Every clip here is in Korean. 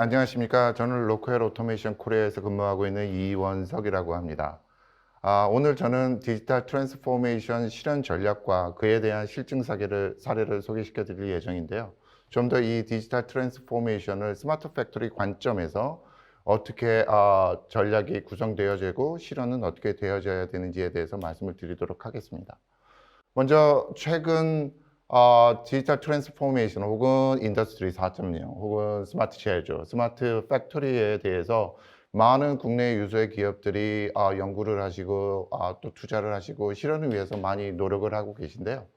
안녕하십니까. 저는 로컬 오토메이션 코리아에서 근무하고 있는 이원석이라고 합니다. 오늘 저는 디지털 트랜스포메이션 실현 전략과 그에 대한 실증 사례를 소개시켜 드릴 예정인데요. 좀 더 이 디지털 트랜스포메이션을 스마트 팩토리 관점에서 어떻게 전략이 구성되어지고 실현은 어떻게 되어져야 되는지에 대해서 말씀을 드리도록 하겠습니다. 먼저 최근 디지털 트랜스포메이션 혹은 인더스트리 4.0 혹은 스마트 제조, 스마트 팩토리에 대해서 많은 국내 유수의 기업들이 연구를 하시고 또 투자를 하시고 실현을 위해서 많이 노력을 하고 계신데요.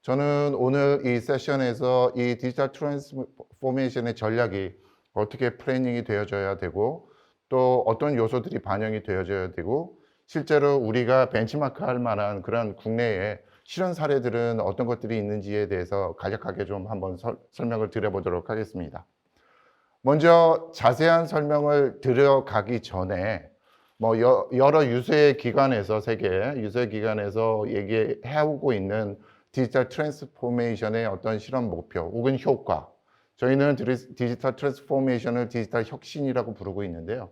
저는 오늘 이 세션에서 이 디지털 트랜스포메이션의 전략이 어떻게 플래닝이 되어져야 되고 또 어떤 요소들이 반영이 되어져야 되고 실제로 우리가 벤치마크 할 만한 그런 국내의 실현 사례들은 어떤 것들이 있는지에 대해서 간략하게 좀 한번 설명을 드려보도록 하겠습니다. 먼저 자세한 설명을 들어가기 전에 여러 유수의 기관에서 세계 유수의 기관에서 얘기해오고 있는 디지털 트랜스포메이션의 어떤 실현 목표 혹은 효과, 저희는 디지털 트랜스포메이션을 디지털 혁신이라고 부르고 있는데요.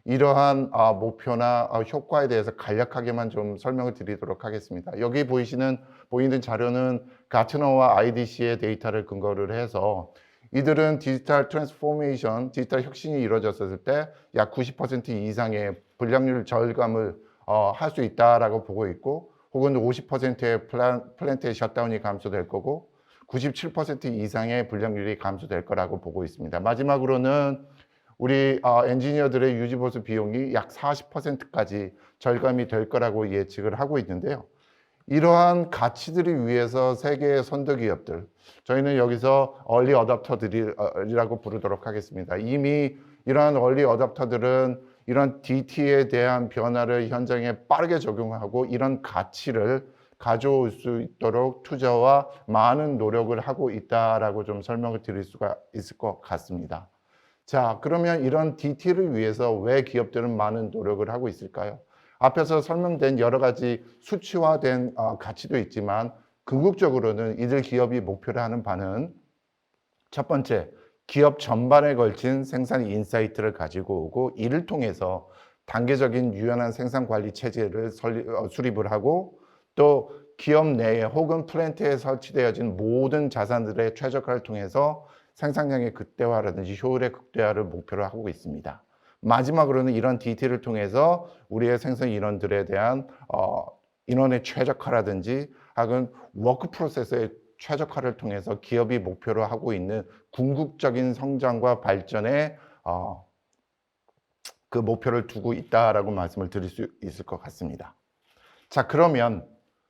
이러한 목표나 효과에 대해서 간략하게만 좀 설명을 드리도록 하겠습니다. 여기 보이는 자료는 가트너와 IDC의 데이터를 근거를 해서 이들은 디지털 트랜스포메이션, 디지털 혁신이 이루어졌을 때 약 90% 이상의 불량률 절감을 할 수 있다라고 보고 있고, 혹은 50%의 플랜트의 셧다운이 감소될 거고 97% 이상의 불량률이 감소될 거라고 보고 있습니다. 마지막으로는 우리 엔지니어들의 유지보수 비용이 약 40%까지 절감이 될 거라고 예측을 하고 있는데요. 이러한 가치들을 위해서 세계의 선도 기업들, 저희는 여기서 얼리 어답터들이라고 부르도록 하겠습니다. 이미 이러한 얼리 어답터들은 이런 DT에 대한 변화를 현장에 빠르게 적용하고 이런 가치를 가져올 수 있도록 투자와 많은 노력을 하고 있다라고 좀 설명을 드릴 수가 있을 것 같습니다. 자, 그러면 이런 DT를 위해서 왜 기업들은 많은 노력을 하고 있을까요? 앞에서 설명된 여러 가지 수치화된 가치도 있지만 궁극적으로는 이들 기업이 목표로 하는 바는 첫 번째, 기업 전반에 걸친 생산 인사이트를 가지고 오고 이를 통해서 단계적인 유연한 생산 관리 체제를 수립을 하고 또 기업 내에 혹은 플랜트에 설치되어진 모든 자산들의 최적화를 통해서 생산량의 극대화라든지 효율의 극대화를 목표로 하고 있습니다. 마지막으로는 이런 DT를 통해서 우리의 생산 인원들에 대한 인원의 최적화라든지 혹은 워크 프로세스의 최적화를 통해서 기업이 목표로 하고 있는 궁극적인 성장과 발전에 그 목표를 두고 있다라고 말씀을 드릴 수 있을 것 같습니다. 자, 그러면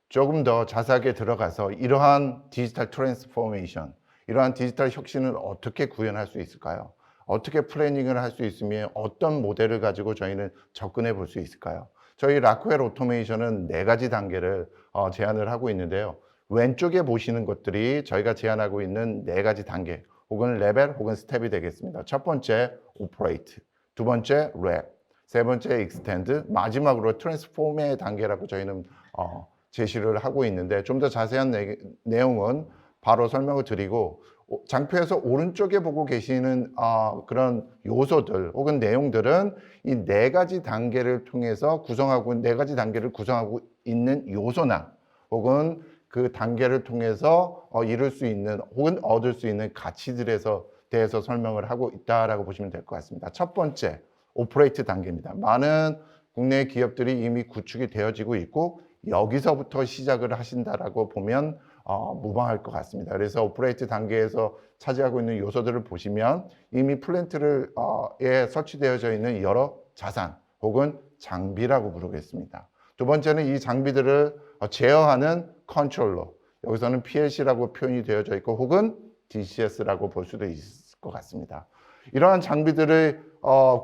조금 더 자세하게 들어가서 이러한 디지털 트랜스포메이션, 이러한 디지털 혁신을 어떻게 구현할 수 있을까요? 어떻게 플래닝을 할 수 있으며 어떤 모델을 가지고 저희는 접근해 볼 수 있을까요? 저희 라쿠엘 오토메이션은 4가지 단계를 제안을 하고 있는데요. 왼쪽에 보시는 것들이 저희가 제안하고 있는 4가지 단계 혹은 레벨 혹은 스텝이 되겠습니다. 첫 번째 오퍼레이트, 두 번째 랩, 세 번째 익스텐드, 마지막으로 트랜스폼의 단계라고 저희는 제시를 하고 있는데 좀 더 자세한 내용은 바로 설명을 드리고 장표에서 오른쪽에 보고 계시는 그런 요소들 혹은 내용들은 이 4가지 단계를 통해서 구성하고 4가지 단계를 구성하고 있는 요소나 혹은 그 단계를 통해서 이룰 수 있는 혹은 얻을 수 있는 가치들에 대해서 설명을 하고 있다라고 보시면 될 것 같습니다. 첫 번째, 오퍼레이트 단계입니다. 많은 국내 기업들이 이미 구축이 되어지고 있고 여기서부터 시작을 하신다라고 보면 무방할 것 같습니다. 그래서 오퍼레이트 단계에서 차지하고 있는 요소들을 보시면 이미 플랜트에 설치되어져 있는 여러 자산 혹은 장비라고 부르겠습니다. 두 번째는 이 장비들을 제어하는 컨트롤러, 여기서는 PLC라고 표현이 되어져 있고 혹은 DCS라고 볼 수도 있을 것 같습니다. 이러한 장비들을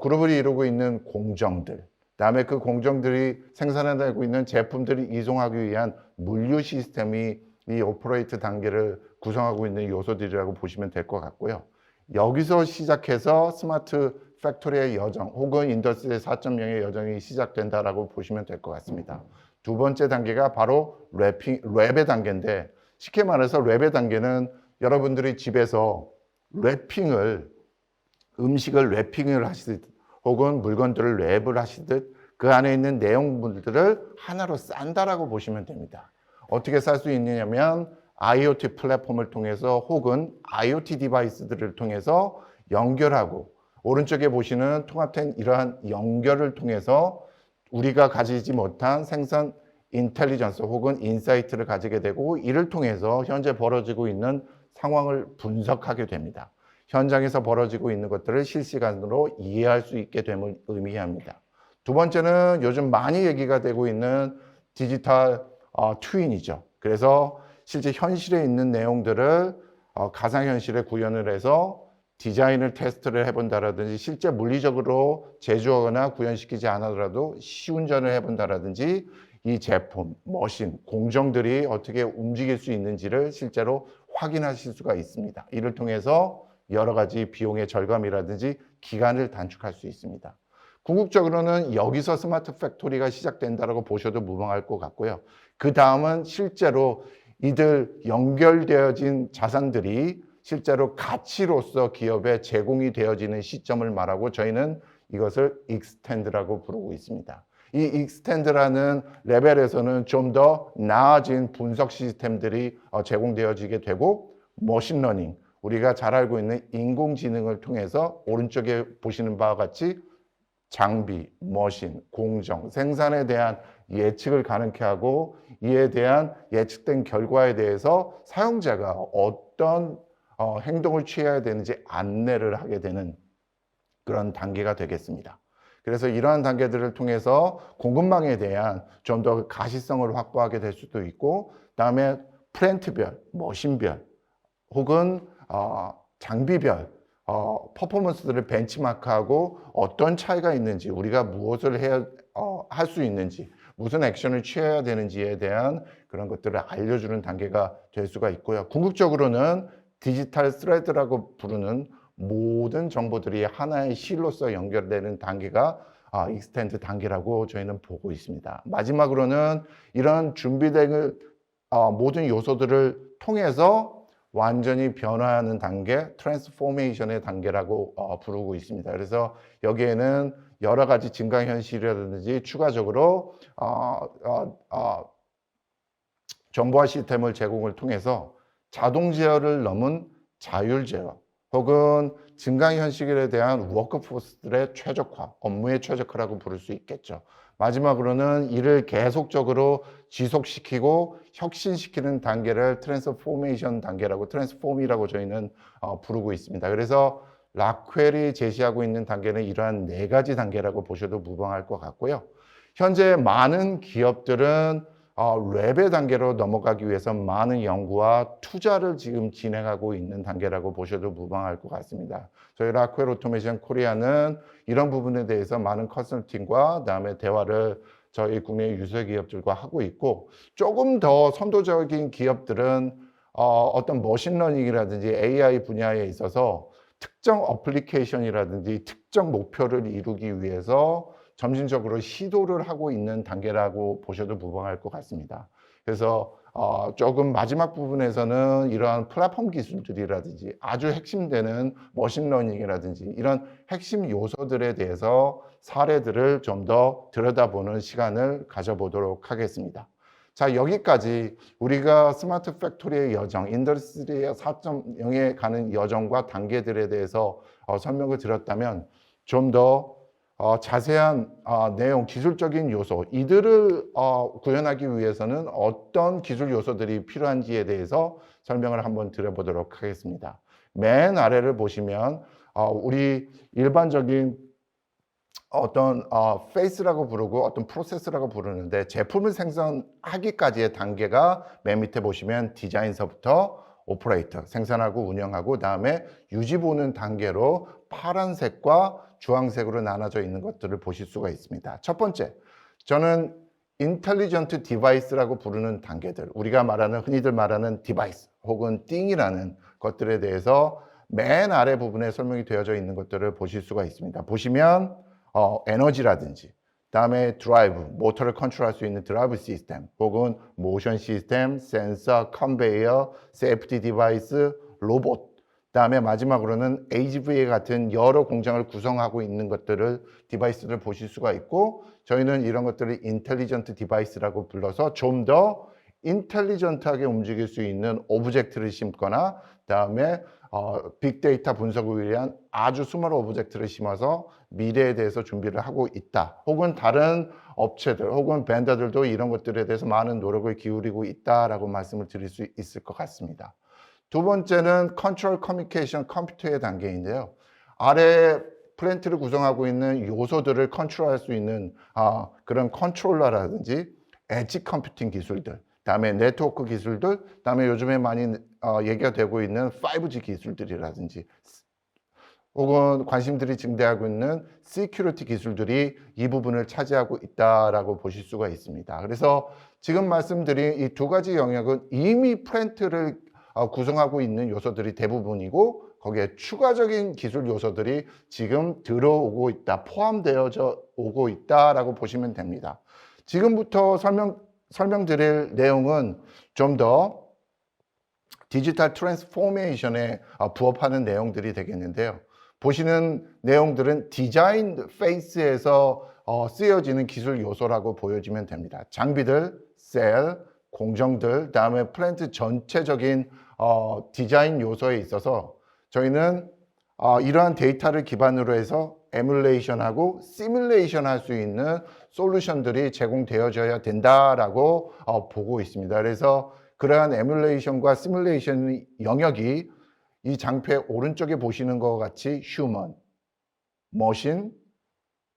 그룹을 이루고 있는 공정들, 그다음에 그 공정들이 생산해내고 있는 제품들을 이송하기 위한 물류 시스템이 이 오퍼레이트 단계를 구성하고 있는 요소들이라고 보시면 될 것 같고요. 여기서 시작해서 스마트 팩토리의 여정 혹은 인더스트리 4.0의 여정이 시작된다라고 보시면 될 것 같습니다. 두 번째 단계가 바로 랩의 단계인데 쉽게 말해서 랩의 단계는 여러분들이 집에서 랩핑을 음식을 랩핑을 하시듯 혹은 물건들을 랩을 하시듯 그 안에 있는 내용물들을 하나로 싼다라고 보시면 됩니다. 어떻게 쌀 수 있느냐면 IoT 플랫폼을 통해서 혹은 IoT 디바이스들을 통해서 연결하고 오른쪽에 보시는 통합된 이러한 연결을 통해서 우리가 가지지 못한 생산 인텔리전스 혹은 인사이트를 가지게 되고 이를 통해서 현재 벌어지고 있는 상황을 분석하게 됩니다. 현장에서 벌어지고 있는 것들을 실시간으로 이해할 수 있게 됨을 의미합니다. 두 번째는 요즘 많이 얘기가 되고 있는 디지털 트윈이죠. 그래서 실제 현실에 있는 내용들을 가상현실에 구현을 해서 디자인을 테스트를 해본다라든지 실제 물리적으로 제조하거나 구현시키지 않아더라도 시운전을 해본다라든지 이 제품, 머신, 공정들이 어떻게 움직일 수 있는지를 실제로 확인하실 수가 있습니다. 이를 통해서 여러 가지 비용의 절감이라든지 기간을 단축할 수 있습니다. 궁극적으로는 여기서 스마트 팩토리가 시작된다고 보셔도 무방할 것 같고요. 그 다음은 실제로 이들 연결되어진 자산들이 실제로 가치로서 기업에 제공이 되어지는 시점을 말하고 저희는 이것을 익스텐드라고 부르고 있습니다. 이 익스텐드라는 레벨에서는 좀 더 나아진 분석 시스템들이 제공되어지게 되고 머신러닝, 우리가 잘 알고 있는 인공지능을 통해서 오른쪽에 보시는 바와 같이 장비, 머신, 공정, 생산에 대한 예측을 가능케 하고 이에 대한 예측된 결과에 대해서 사용자가 어떤 행동을 취해야 되는지 안내를 하게 되는 그런 단계가 되겠습니다. 그래서 이러한 단계들을 통해서 공급망에 대한 좀 더 가시성을 확보하게 될 수도 있고 그다음에 플랜트별, 머신별 혹은 장비별 퍼포먼스들을 벤치마크하고 어떤 차이가 있는지 우리가 무엇을 해야 할 수 있는지 무슨 액션을 취해야 되는지에 대한 그런 것들을 알려주는 단계가 될 수가 있고요. 궁극적으로는 디지털 스레드라고 부르는 모든 정보들이 하나의 실로서 연결되는 단계가 익스텐드 단계라고 저희는 보고 있습니다. 마지막으로는 이런 준비된 모든 요소들을 통해서 완전히 변화하는 단계, 트랜스포메이션의 단계라고 부르고 있습니다. 그래서 여기에는 여러 가지 증강현실이라든지 추가적으로 정보화 시스템을 제공을 통해서 자동 제어를 넘은 자율 제어 혹은 증강현실에 대한 워크포스들의 최적화, 업무의 최적화라고 부를 수 있겠죠. 마지막으로는 이를 계속적으로 지속시키고 혁신시키는 단계를 트랜스포메이션 단계라고 트랜스폼이라고 저희는 부르고 있습니다. 그래서 락웰이 제시하고 있는 단계는 이러한 4가지 단계라고 보셔도 무방할 것 같고요. 현재 많은 기업들은 랩의 단계로 넘어가기 위해서 많은 연구와 투자를 지금 진행하고 있는 단계라고 보셔도 무방할 것 같습니다. 저희 락웰 오토메이션 코리아는 이런 부분에 대해서 많은 컨설팅과 그다음에 대화를 저희 국내 유수 기업들과 하고 있고 조금 더 선도적인 기업들은 어떤 머신러닝이라든지 AI 분야에 있어서 특정 어플리케이션이라든지 특정 목표를 이루기 위해서 점진적으로 시도를 하고 있는 단계라고 보셔도 무방할 것 같습니다. 그래서 조금 마지막 부분에서는 이러한 플랫폼 기술들이라든지 아주 핵심되는 머신러닝이라든지 이런 핵심 요소들에 대해서 사례들을 좀 더 들여다보는 시간을 가져보도록 하겠습니다. 자, 여기까지 우리가 스마트 팩토리의 여정, 인더스트리 4.0에 가는 여정과 단계들에 대해서 설명을 드렸다면 좀 더 자세한 내용, 기술적인 요소, 이들을 구현하기 위해서는 어떤 기술 요소들이 필요한지에 대해서 설명을 한번 드려보도록 하겠습니다. 맨 아래를 보시면 우리 일반적인 어떤 페이스라고 부르고 어떤 프로세스라고 부르는데 제품을 생산하기까지의 단계가 맨 밑에 보시면 디자인서부터 오퍼레이터, 생산하고 운영하고 그다음에 유지 보는 단계로 파란색과 주황색으로 나눠져 있는 것들을 보실 수가 있습니다. 첫 번째, 저는 인텔리전트 디바이스라고 부르는 단계들, 우리가 말하는 흔히들 말하는 디바이스 혹은 띵이라는 것들에 대해서 맨 아래 부분에 설명이 되어져 있는 것들을 보실 수가 있습니다. 보시면 에너지라든지 그다음에 드라이브, 모터를 컨트롤할 수 있는 드라이브 시스템 혹은 모션 시스템, 센서, 컨베이어, 세이프티 디바이스, 로봇, 그다음에 마지막으로는 HVA 같은 여러 공장을 구성하고 있는 것들을 디바이스를 보실 수가 있고, 저희는 이런 것들을 인텔리전트 디바이스라고 불러서 좀 더 인텔리전트하게 움직일 수 있는 오브젝트를 심거나, 그다음에 빅데이터 분석을 위한 아주 스몰 오브젝트를 심어서 미래에 대해서 준비를 하고 있다. 혹은 다른 업체들 혹은 벤더들도 이런 것들에 대해서 많은 노력을 기울이고 있다라고 말씀을 드릴 수 있을 것 같습니다. 두 번째는 컨트롤 커뮤니케이션 컴퓨터의 단계인데요. 아래 플랜트를 구성하고 있는 요소들을 컨트롤할 수 있는 그런 컨트롤러라든지 엣지 컴퓨팅 기술들, 다음에 네트워크 기술들, 다음에 요즘에 많이 얘기가 되고 있는 5G 기술들이라든지 혹은 관심들이 증대하고 있는 시큐리티 기술들이 이 부분을 차지하고 있다라고 보실 수가 있습니다. 그래서 지금 말씀드린 이 두 가지 영역은 이미 플랜트를 구성하고 있는 요소들이 대부분이고, 거기에 추가적인 기술 요소들이 지금 들어오고 있다, 포함되어져 오고 있다라고 보시면 됩니다. 지금부터 설명드릴 내용은 좀 더 디지털 트랜스포메이션에 부합하는 내용들이 되겠는데요. 보시는 내용들은 디자인 페이스에서 쓰여지는 기술 요소라고 보여지면 됩니다. 장비들, 셀, 공정들, 그다음에 플랜트 전체적인 디자인 요소에 있어서 저희는 이러한 데이터를 기반으로 해서 에뮬레이션하고 시뮬레이션 할 수 있는 솔루션들이 제공되어져야 된다라고 보고 있습니다. 그래서 그러한 에뮬레이션과 시뮬레이션 영역이 이 장표의 오른쪽에 보시는 것 같이 휴먼, 머신,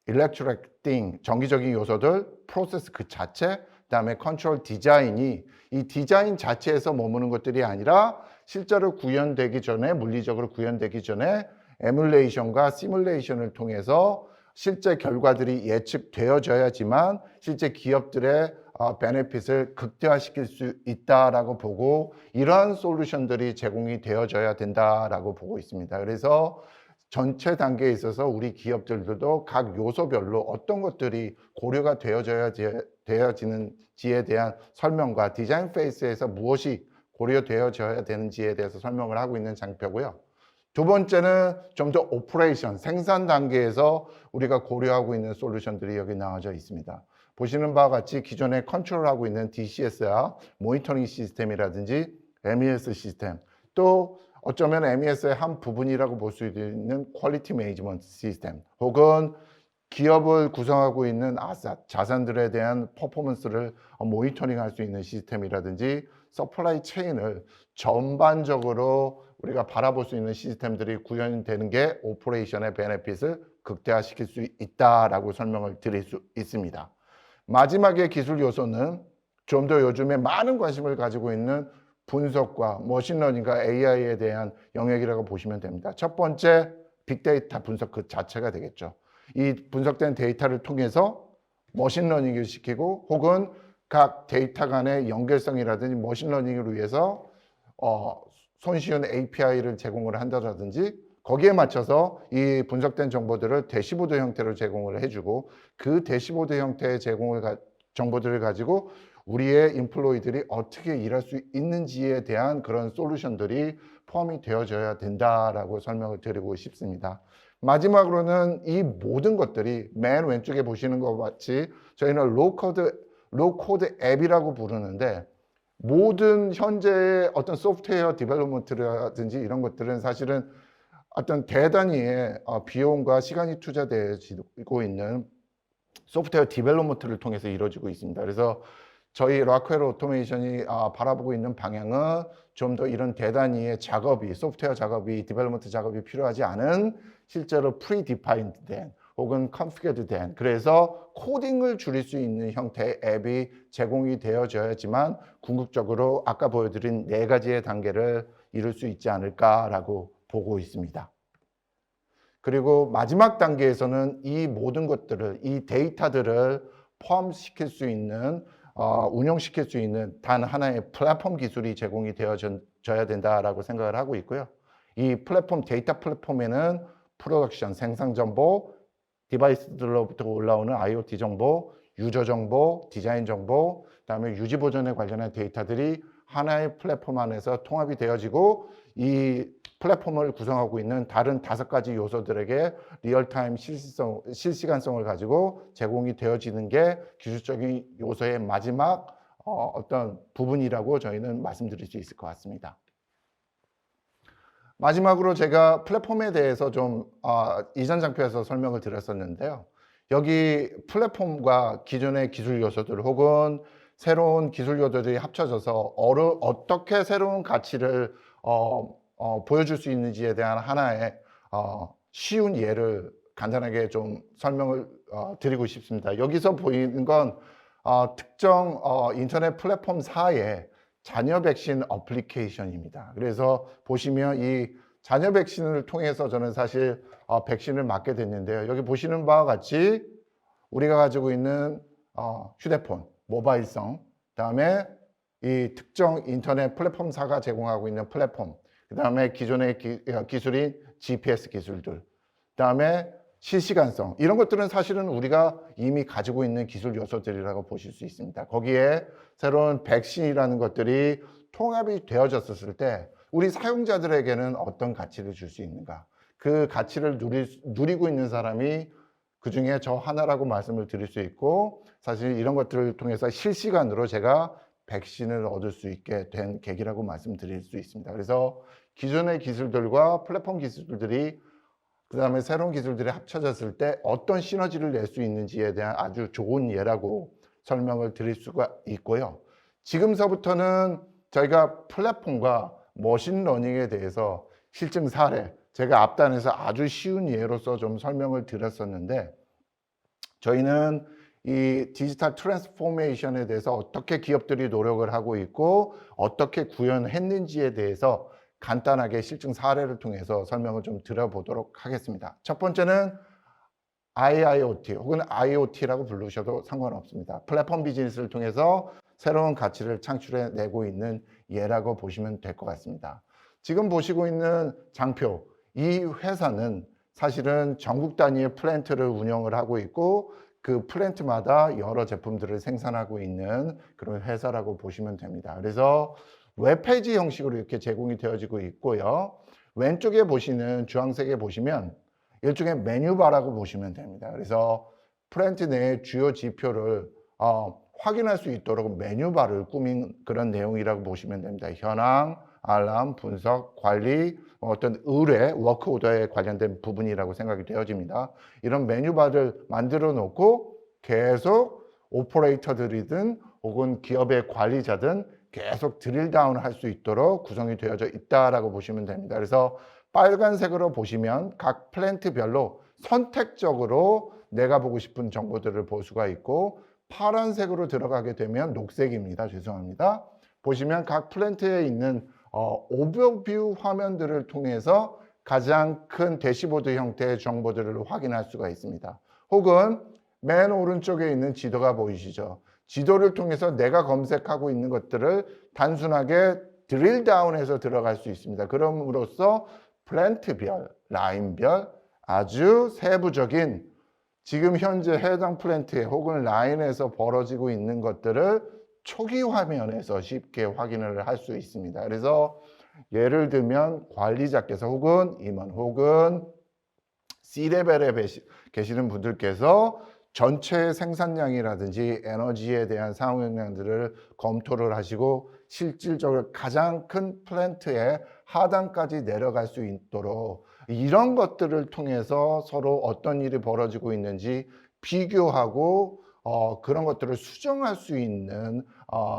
일렉트릭 띵, 정기적인 요소들, 프로세스 그 자체, 그다음에 컨트롤 디자인이 이 디자인 자체에서 머무는 것들이 아니라 실제로 구현되기 전에, 물리적으로 구현되기 전에 에뮬레이션과 시뮬레이션을 통해서 실제 결과들이 예측되어져야지만 실제 기업들의 베네핏을 극대화시킬 수 있다라고 보고, 이러한 솔루션들이 제공이 되어져야 된다라고 보고 있습니다. 그래서 전체 단계에 있어서 우리 기업들도 각 요소별로 어떤 것들이 고려가 되어지는지에 대한 설명과 디자인 페이스에서 무엇이 고려되어져야 되는지에 대해서 설명을 하고 있는 장표고요. 두 번째는 좀 더 오퍼레이션, 생산 단계에서 우리가 고려하고 있는 솔루션들이 여기 나와져 있습니다. 보시는 바와 같이 기존에 컨트롤하고 있는 DCS와 모니터링 시스템이라든지 MES 시스템, 또 어쩌면 MES의 한 부분이라고 볼 수 있는 퀄리티 매니지먼트 시스템, 혹은 기업을 구성하고 있는 아삿, 자산들에 대한 퍼포먼스를 모니터링할 수 있는 시스템이라든지 서플라이 체인을 전반적으로 우리가 바라볼 수 있는 시스템들이 구현되는 게 오퍼레이션의 베네핏을 극대화시킬 수 있다라고 설명을 드릴 수 있습니다. 마지막의 기술 요소는 좀 더 요즘에 많은 관심을 가지고 있는 분석과 머신러닝과 AI에 대한 영역이라고 보시면 됩니다. 첫 번째, 빅데이터 분석 그 자체가 되겠죠. 이 분석된 데이터를 통해서 머신러닝을 시키고, 혹은 각 데이터 간의 연결성이라든지 머신러닝을 위해서 손쉬운 API를 제공을 한다든지, 거기에 맞춰서 이 분석된 정보들을 대시보드 형태로 제공을 해주고, 그 대시보드 형태의 정보들을 가지고 우리의 인플로이들이 어떻게 일할 수 있는지에 대한 그런 솔루션들이 포함이 되어져야 된다라고 설명을 드리고 싶습니다. 마지막으로는 이 모든 것들이 맨 왼쪽에 보시는 것 같이 저희는 로코드 앱이라고 부르는데, 모든 현재의 어떤 소프트웨어 디벨롭먼트라든지 이런 것들은 사실은 어떤 대단히의 비용과 시간이 투자되고 있는 소프트웨어 디벨롭먼트를 통해서 이루어지고 있습니다. 그래서 저희 락웰 오토메이션이 바라보고 있는 방향은 좀 더 이런 대단히의 작업이, 소프트웨어 작업이, 디벨롭먼트 작업이 필요하지 않은 실제로 프리디파인드 된 혹은 컨피그드 된, 그래서 코딩을 줄일 수 있는 형태의 앱이 제공이 되어져야지만 궁극적으로 아까 보여드린 네 가지의 단계를 이룰 수 있지 않을까라고 보고 있습니다. 그리고 마지막 단계에서는 이 모든 것들을, 이 데이터들을 포함시킬 수 있는, 운영시킬 수 있는 단 하나의 플랫폼 기술이 제공이 되어져야 된다라고 생각을 하고 있고요. 이 플랫폼, 데이터 플랫폼에는 프로덕션, 생산 정보, 디바이스들로부터 올라오는 IoT 정보, 유저 정보, 디자인 정보, 그다음에 유지 보존에 관련한 데이터들이 하나의 플랫폼 안에서 통합이 되어지고 이 플랫폼을 구성하고 있는 다른 5가지 요소들에게 리얼타임 실시간성을 가지고 제공이 되어지는 게 기술적인 요소의 마지막 어떤 부분이라고 저희는 말씀드릴 수 있을 것 같습니다. 마지막으로 제가 플랫폼에 대해서 좀 이전 장표에서 설명을 드렸었는데요. 여기 플랫폼과 기존의 기술 요소들 혹은 새로운 기술 요소들이 합쳐져서 어떻게 새로운 가치를 보여줄 수 있는지에 대한 하나의 쉬운 예를 간단하게 좀 설명을 드리고 싶습니다. 여기서 보이는 건 특정 인터넷 플랫폼사의 자녀 백신 어플리케이션입니다. 그래서 보시면 이 자녀 백신을 통해서 저는 사실 백신을 맞게 됐는데요. 여기 보시는 바와 같이 우리가 가지고 있는 휴대폰, 모바일성, 그다음에 이 특정 인터넷 플랫폼사가 제공하고 있는 플랫폼, 그다음에 기존의 기술인 GPS 기술들, 그다음에 실시간성, 이런 것들은 사실은 우리가 이미 가지고 있는 기술 요소들이라고 보실 수 있습니다. 거기에 새로운 백신이라는 것들이 통합이 되어졌을 때 우리 사용자들에게는 어떤 가치를 줄 수 있는가, 그 가치를 누리고 있는 사람이 그 중에 저 하나라고 말씀을 드릴 수 있고, 사실 이런 것들을 통해서 실시간으로 제가 백신을 얻을 수 있게 된 계기라고 말씀드릴 수 있습니다. 그래서 기존의 기술들과 플랫폼 기술들이 그 다음에 새로운 기술들이 합쳐졌을 때 어떤 시너지를 낼 수 있는지에 대한 아주 좋은 예라고 설명을 드릴 수가 있고요. 지금서부터는 저희가 플랫폼과 머신러닝에 대해서 실증 사례, 제가 앞단에서 아주 쉬운 예로서 좀 설명을 드렸었는데, 저희는 이 디지털 트랜스포메이션에 대해서 어떻게 기업들이 노력을 하고 있고 어떻게 구현했는지에 대해서 간단하게 실증 사례를 통해서 설명을 좀 드려보도록 하겠습니다. 첫 번째는 IIoT 혹은 IoT라고 부르셔도 상관없습니다. 플랫폼 비즈니스를 통해서 새로운 가치를 창출해내고 있는 예라고 보시면 될 것 같습니다. 지금 보시고 있는 장표, 이 회사는 사실은 전국 단위의 플랜트를 운영을 하고 있고 그 플랜트마다 여러 제품들을 생산하고 있는 그런 회사라고 보시면 됩니다. 그래서 웹페이지 형식으로 이렇게 제공이 되어지고 있고요. 왼쪽에 보시는 주황색에 보시면 일종의 메뉴바라고 보시면 됩니다. 그래서 플랜트 내의 주요 지표를 확인할 수 있도록 메뉴바를 꾸민 그런 내용이라고 보시면 됩니다. 현황, 알람, 분석, 관리, 어떤 의뢰, 워크 오더에 관련된 부분이라고 생각이 되어집니다. 이런 메뉴바를 만들어 놓고 계속 오퍼레이터들이든 혹은 기업의 관리자든 계속 드릴 다운을 할 수 있도록 구성이 되어져 있다라고 보시면 됩니다. 그래서 빨간색으로 보시면 각 플랜트별로 선택적으로 내가 보고 싶은 정보들을 볼 수가 있고, 파란색으로 들어가게 되면 녹색입니다. 죄송합니다. 보시면 각 플랜트에 있는 오버뷰 화면들을 통해서 가장 큰 대시보드 형태의 정보들을 확인할 수가 있습니다. 혹은 맨 오른쪽에 있는 지도가 보이시죠? 지도를 통해서 내가 검색하고 있는 것들을 단순하게 드릴 다운해서 들어갈 수 있습니다. 그럼으로써 플랜트별, 라인별 아주 세부적인 지금 현재 해당 플랜트에 혹은 라인에서 벌어지고 있는 것들을 초기 화면에서 쉽게 확인을 할 수 있습니다. 그래서 예를 들면 관리자께서 혹은 임원 혹은 C레벨에 계시는 분들께서 전체 생산량이라든지 에너지에 대한 사용량들을 검토를 하시고 실질적으로 가장 큰 플랜트의 하단까지 내려갈 수 있도록 이런 것들을 통해서 서로 어떤 일이 벌어지고 있는지 비교하고 그런 것들을 수정할 수 있는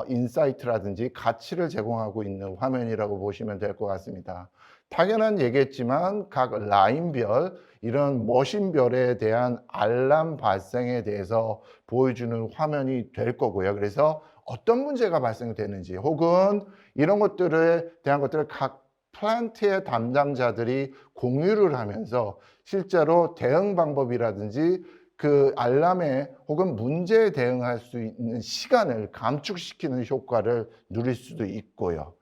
인사이트라든지 가치를 제공하고 있는 화면이라고 보시면 될 것 같습니다. 당연한 얘기겠지만 각 라인별, 이런 머신별에 대한 알람 발생에 대해서 보여주는 화면이 될 거고요. 그래서 어떤 문제가 발생되는지 혹은 이런 것들에 대한 것들을 각 플랜트의 담당자들이 공유를 하면서 실제로 대응 방법이라든지 그 알람에 혹은 문제에 대응할 수 있는 시간을 감축시키는 효과를 누릴 수도 있고요.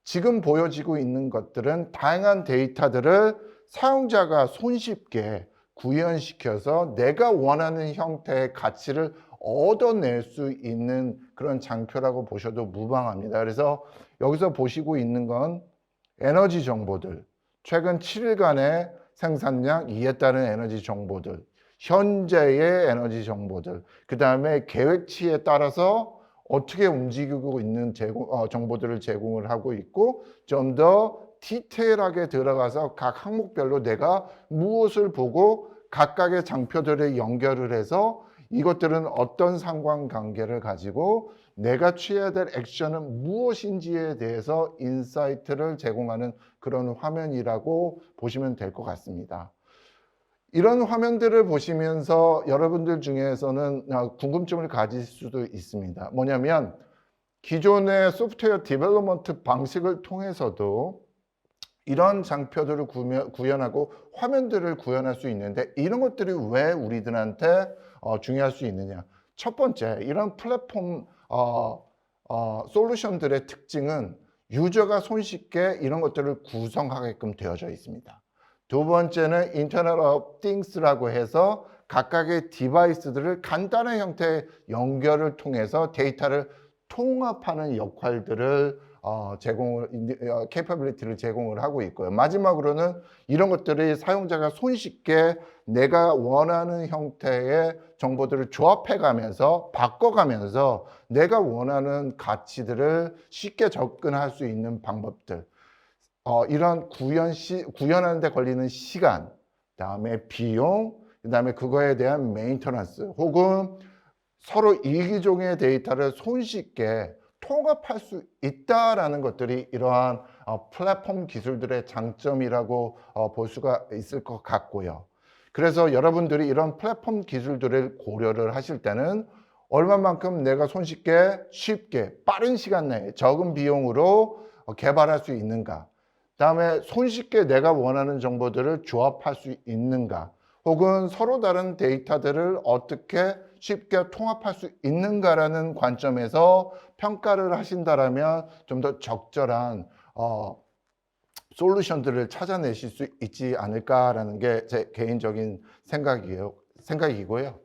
지금 보여지고 있는 것들은 다양한 데이터들을 사용자가 손쉽게 구현시켜서 내가 원하는 형태의 가치를 얻어낼 수 있는 그런 장표라고 보셔도 무방합니다. 그래서 여기서 보시고 있는 건 에너지 정보들, 최근 7일간의 생산량, 이에 따른 에너지 정보들, 현재의 에너지 정보들, 그 다음에 계획치에 따라서 어떻게 움직이고 있는 정보들을 제공을 하고 있고, 좀 더 디테일하게 들어가서 각 항목별로 내가 무엇을 보고 각각의 장표들을 연결을 해서 이것들은 어떤 상관관계를 가지고 내가 취해야 될 액션은 무엇인지에 대해서 인사이트를 제공하는 그런 화면이라고 보시면 될 것 같습니다. 이런 화면들을 보시면서 여러분들 중에서는 궁금증을 가질 수도 있습니다. 뭐냐면 기존의 소프트웨어 디벨롭먼트 방식을 통해서도 이런 장표들을 구현하고 화면들을 구현할 수 있는데 이런 것들이 왜 우리들한테 중요할 수 있느냐. 첫 번째, 이런 플랫폼 솔루션들의 특징은 유저가 손쉽게 이런 것들을 구성하게끔 되어져 있습니다. 두 번째는 인터넷 오브 띵스라고 해서 각각의 디바이스들을 간단한 형태의 연결을 통해서 데이터를 통합하는 역할들을 캐퍼빌리티를 제공을 하고 있고요. 마지막으로는 이런 것들이 사용자가 손쉽게 내가 원하는 형태의 정보들을 조합해 가면서 바꿔가면서 내가 원하는 가치들을 쉽게 접근할 수 있는 방법들, 이런 구현하는 데 걸리는 시간, 그다음에 비용, 그다음에 그거에 대한 메인터넌스, 혹은 서로 이기종의 데이터를 손쉽게 통합할 수 있다라는 것들이 이러한 플랫폼 기술들의 장점이라고 볼 수가 있을 것 같고요. 그래서 여러분들이 이런 플랫폼 기술들을 고려를 하실 때는 얼마만큼 내가 손쉽게 쉽게 빠른 시간 내에 적은 비용으로 개발할 수 있는가, 그다음에 손쉽게 내가 원하는 정보들을 조합할 수 있는가, 혹은 서로 다른 데이터들을 어떻게 쉽게 통합할 수 있는가라는 관점에서 평가를 하신다면 좀 더 적절한 솔루션들을 찾아내실 수 있지 않을까라는 게 제 개인적인 생각이고요.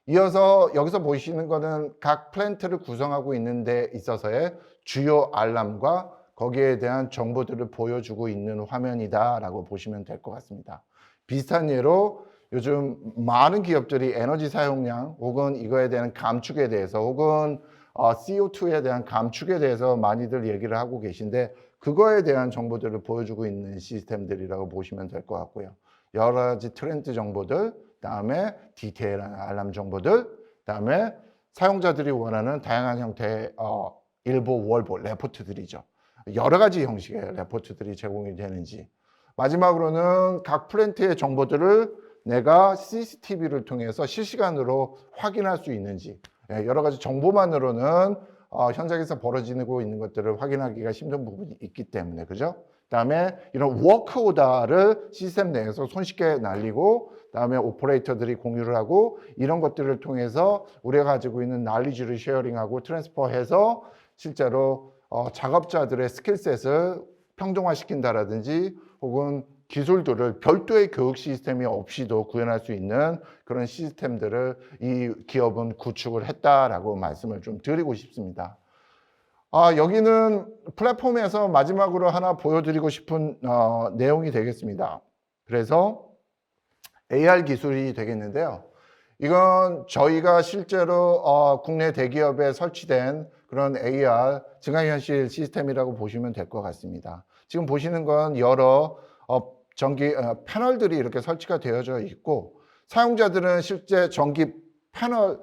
이어서 여기서 보시는 거는 각 플랜트를 구성하고 있는 데 있어서의 주요 알람과 거기에 대한 정보들을 보여주고 있는 화면이다라고 보시면 될 것 같습니다. 비슷한 예로 요즘 많은 기업들이 에너지 사용량 혹은 이거에 대한 감축에 대해서 혹은 CO2에 대한 감축에 대해서 많이들 얘기를 하고 계신데 그거에 대한 정보들을 보여주고 있는 시스템들이라고 보시면 될 것 같고요. 여러 가지 트렌드 정보들, 그다음에 디테일한 알람 정보들, 그다음에 사용자들이 원하는 다양한 형태의 일보, 월보, 레포트들이죠. 여러 가지 형식의 레포트들이 제공이 되는지, 마지막으로는 각 플랜트의 정보들을 내가 CCTV를 통해서 실시간으로 확인할 수 있는지, 여러 가지 정보만으로는 현장에서 벌어지고 있는 것들을 확인하기가 힘든 부분이 있기 때문에, 그죠? 그다음에 이런 워크오더를 시스템 내에서 손쉽게 날리고, 그다음에 오퍼레이터들이 공유를 하고, 이런 것들을 통해서 우리가 가지고 있는 날리지를 쉐어링하고 트랜스퍼해서 실제로 작업자들의 스킬셋을 평정화시킨다라든지 혹은 기술들을 별도의 교육 시스템이 없이도 구현할 수 있는 그런 시스템들을 이 기업은 구축을 했다라고 말씀을 좀 드리고 싶습니다. 여기는 플랫폼에서 마지막으로 하나 보여드리고 싶은 내용이 되겠습니다. 그래서 AR 기술이 되겠는데요. 이건 저희가 실제로 국내 대기업에 설치된 그런 AR 증강현실 시스템이라고 보시면 될 것 같습니다. 지금 보시는 건 여러 전기 패널들이 이렇게 설치가 되어져 있고, 사용자들은 실제 전기 패널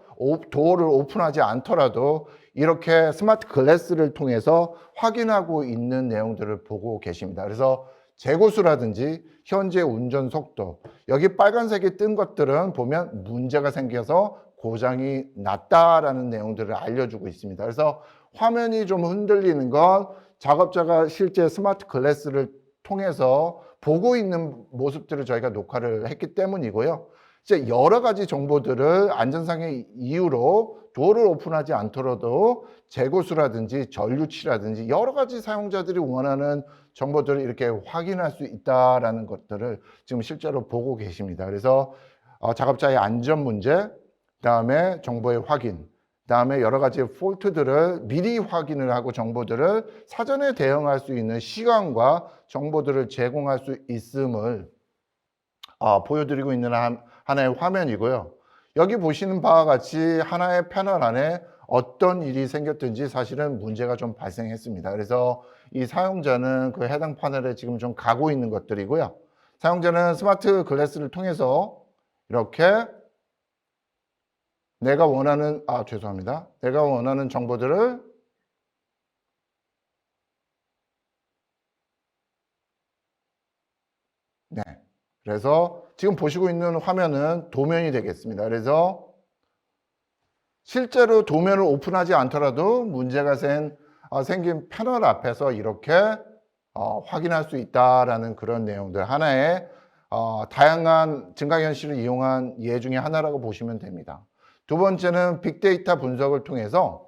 도어를 오픈하지 않더라도 이렇게 스마트 글래스를 통해서 확인하고 있는 내용들을 보고 계십니다. 그래서 재고수라든지 현재 운전 속도, 여기 빨간색이 뜬 것들은 보면 문제가 생겨서 고장이 났다라는 내용들을 알려주고 있습니다. 그래서 화면이 좀 흔들리는 건 작업자가 실제 스마트 글래스를 통해서 보고 있는 모습들을 저희가 녹화를 했기 때문이고요. 이제 여러 가지 정보들을 안전상의 이유로 도어를 오픈하지 않더라도 재고수라든지 전류치라든지 여러 가지 사용자들이 원하는 정보들을 이렇게 확인할 수 있다라는 것들을 지금 실제로 보고 계십니다. 그래서 작업자의 안전 문제, 그다음에 정보의 확인, 그다음에 여러 가지 폴트들을 미리 확인을 하고 정보들을 사전에 대응할 수 있는 시간과 정보들을 제공할 수 있음을 보여드리고 있는 하나의 화면이고요. 여기 보시는 바와 같이 하나의 패널 안에 어떤 일이 생겼든지 사실은 문제가 좀 발생했습니다. 그래서 이 사용자는 그 해당 패널에 지금 좀 가고 있는 것들이고요. 사용자는 스마트 글래스를 통해서 이렇게 내가 원하는 정보들을 네. 그래서 지금 보시고 있는 화면은 도면이 되겠습니다. 그래서 실제로 도면을 오픈하지 않더라도 문제가 생긴 패널 앞에서 이렇게 확인할 수 있다라는 그런 내용들, 하나의 다양한 증강현실을 이용한 예 중에 하나라고 보시면 됩니다. 두 번째는 빅데이터 분석을 통해서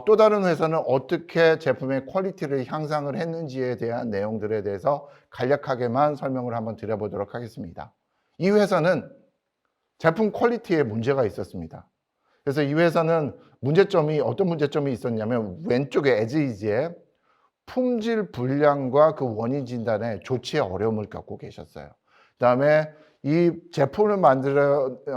또 다른 회사는 어떻게 제품의 퀄리티를 향상을 했는지에 대한 내용들에 대해서 간략하게만 설명을 한번 드려보도록 하겠습니다. 이 회사는 제품 퀄리티에 문제가 있었습니다. 그래서 이 회사는 어떤 문제점이 있었냐면 왼쪽에 에즈이지에 품질 불량과 그 원인 진단에 조치의 어려움을 겪고 계셨어요. 그다음에 이 제품을 만들어내는데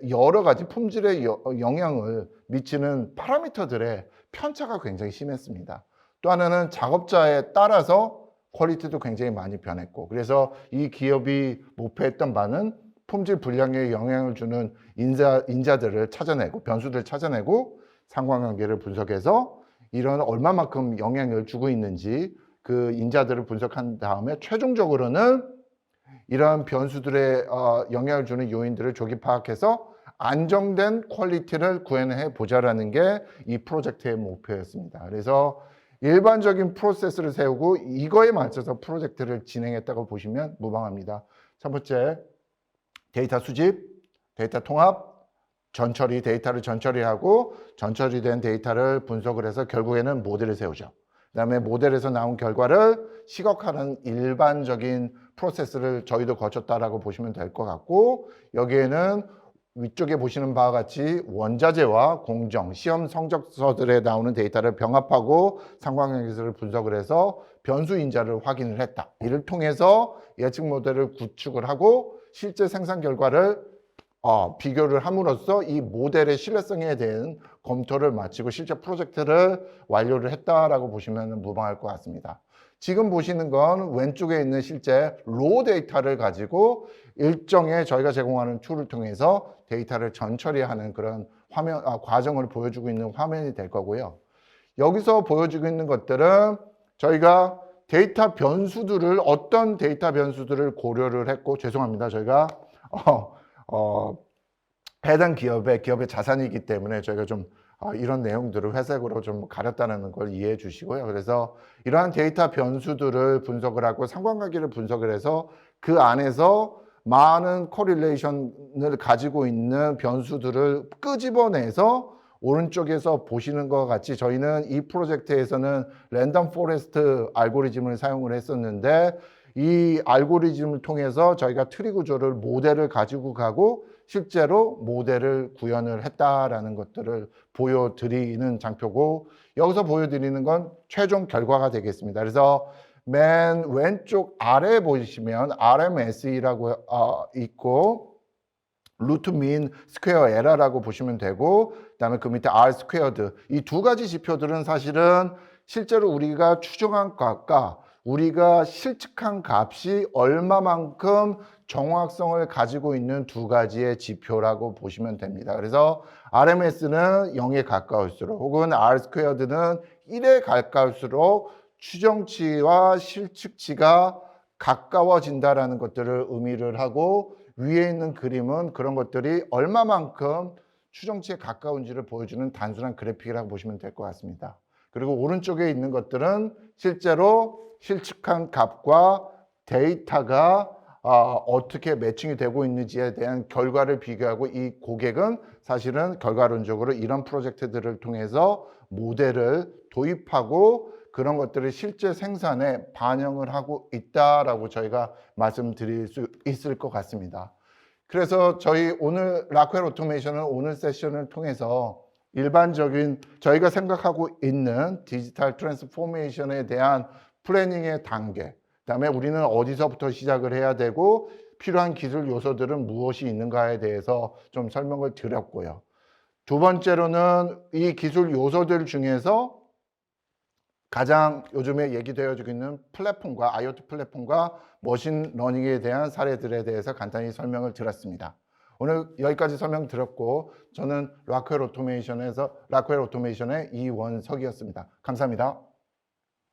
여러 가지 품질에 영향을 미치는 파라미터들의 편차가 굉장히 심했습니다. 또 하나는 작업자에 따라서 퀄리티도 굉장히 많이 변했고, 그래서 이 기업이 목표했던 바는 품질 불량에 영향을 주는 인자들을 찾아내고, 변수들을 찾아내고 상관관계를 분석해서 이런 얼마만큼 영향을 주고 있는지 그 인자들을 분석한 다음에 최종적으로는 이러한 변수들의 영향을 주는 요인들을 조기 파악해서 안정된 퀄리티를 구현해 보자라는 게 이 프로젝트의 목표였습니다. 그래서 일반적인 프로세스를 세우고 이거에 맞춰서 프로젝트를 진행했다고 보시면 무방합니다. 첫 번째, 데이터 수집, 데이터 통합, 데이터를 전처리하고 전처리된 데이터를 분석을 해서 결국에는 모델을 세우죠. 그다음에 모델에서 나온 결과를 시각화하는 일반적인 프로세스를 저희도 거쳤다라고 보시면 될 것 같고, 여기에는 위쪽에 보시는 바와 같이 원자재와 공정, 시험 성적서들에 나오는 데이터를 병합하고 상관관계를 분석을 해서 변수 인자를 확인을 했다. 이를 통해서 예측 모델을 구축을 하고 실제 생산 결과를 비교를 함으로써 이 모델의 신뢰성에 대한 검토를 마치고 실제 프로젝트를 완료를 했다라고 보시면 무방할 것 같습니다. 지금 보시는 건 왼쪽에 있는 실제 로 데이터를 가지고 일정의 저희가 제공하는 툴을 통해서 데이터를 전처리하는 그런 과정을 보여주고 있는 화면이 될 거고요. 여기서 보여주고 있는 것들은 저희가 어떤 데이터 변수들을 고려를 했고, 죄송합니다. 저희가 해당 기업의 자산이기 때문에 저희가 좀 이런 내용들을 회색으로 좀 가렸다는 걸 이해해 주시고요. 그래서 이러한 데이터 변수들을 분석을 하고 상관관계를 분석을 해서 그 안에서 많은 코릴레이션을 가지고 있는 변수들을 끄집어내서 오른쪽에서 보시는 것 같이 저희는 이 프로젝트에서는 랜덤 포레스트 알고리즘을 사용을 했었는데, 이 알고리즘을 통해서 저희가 트리 구조를 모델을 가지고 가고 실제로 모델을 구현을 했다라는 것들을 보여드리는 장표고, 여기서 보여드리는 건 최종 결과가 되겠습니다. 그래서 맨 왼쪽 아래 보시면 RMSE라고 있고 루트 민 스퀘어 에러라고 보시면 되고, 그다음에 그 밑에 R 스퀘어드, 이 두 가지 지표들은 사실은 실제로 우리가 추정한 값과 우리가 실측한 값이 얼마만큼 정확성을 가지고 있는 두 가지의 지표라고 보시면 됩니다. 그래서 RMS는 0에 가까울수록 혹은 R 스퀘어드는 1에 가까울수록 추정치와 실측치가 가까워진다라는 것들을 의미를 하고, 위에 있는 그림은 그런 것들이 얼마만큼 추정치에 가까운지를 보여주는 단순한 그래픽이라고 보시면 될 것 같습니다. 그리고 오른쪽에 있는 것들은 실제로 실측한 값과 데이터가 어떻게 매칭이 되고 있는지에 대한 결과를 비교하고, 이 고객은 사실은 결과론적으로 이런 프로젝트들을 통해서 모델을 도입하고 그런 것들을 실제 생산에 반영을 하고 있다라고 저희가 말씀드릴 수 있을 것 같습니다. 그래서 저희 오늘 라쿠엘 오토메이션은 오늘 세션을 통해서 일반적인 저희가 생각하고 있는 디지털 트랜스포메이션에 대한 플래닝의 단계, 그다음에 우리는 어디서부터 시작을 해야 되고 필요한 기술 요소들은 무엇이 있는가에 대해서 좀 설명을 드렸고요. 두 번째로는 이 기술 요소들 중에서 가장 요즘에 얘기되어지고 있는 플랫폼과 IoT 플랫폼과 머신러닝에 대한 사례들에 대해서 간단히 설명을 드렸습니다. 오늘 여기까지 설명드렸고 저는 라쿠엘 오토메이션의 이원석이었습니다. 감사합니다.